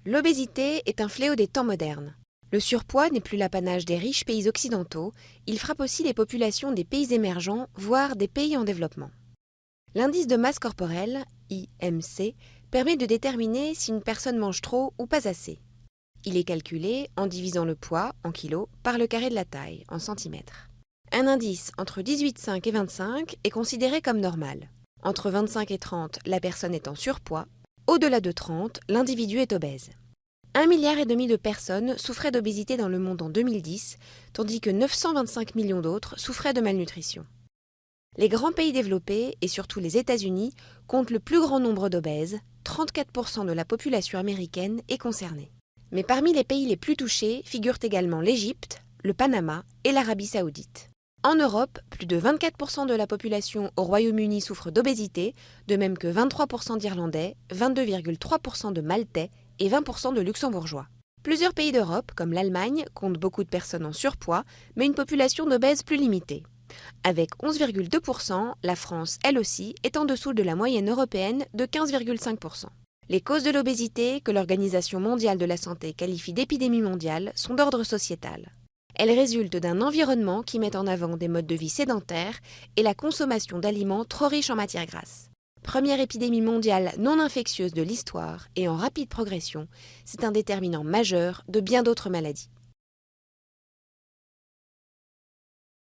L'obésité est un fléau des temps modernes. Le surpoids n'est plus l'apanage des riches pays occidentaux, il frappe aussi les populations des pays émergents, voire des pays en développement. L'indice de masse corporelle, IMC, permet de déterminer si une personne mange trop ou pas assez. Il est calculé en divisant le poids, en kilos, par le carré de la taille, en centimètres. Un indice entre 18,5 et 25 est considéré comme normal. Entre 25 et 30, la personne est en surpoids. Au-delà de 30, l'individu est obèse. 1,5 milliard de personnes souffraient d'obésité dans le monde en 2010, tandis que 925 millions d'autres souffraient de malnutrition. Les grands pays développés, et surtout les États-Unis, comptent le plus grand nombre d'obèses, 34% de la population américaine est concernée. Mais parmi les pays les plus touchés figurent également l'Égypte, le Panama et l'Arabie saoudite. En Europe, plus de 24% de la population au Royaume-Uni souffre d'obésité, de même que 23% d'Irlandais, 22,3% de Maltais et 20% de Luxembourgeois. Plusieurs pays d'Europe, comme l'Allemagne, comptent beaucoup de personnes en surpoids, mais une population d'obèses plus limitée. Avec 11,2%, la France, elle aussi, est en dessous de la moyenne européenne de 15,5%. Les causes de l'obésité, que l'Organisation mondiale de la santé qualifie d'épidémie mondiale, sont d'ordre sociétal. Elles résultent d'un environnement qui met en avant des modes de vie sédentaires et la consommation d'aliments trop riches en matières grasses. Première épidémie mondiale non infectieuse de l'histoire et en rapide progression, c'est un déterminant majeur de bien d'autres maladies.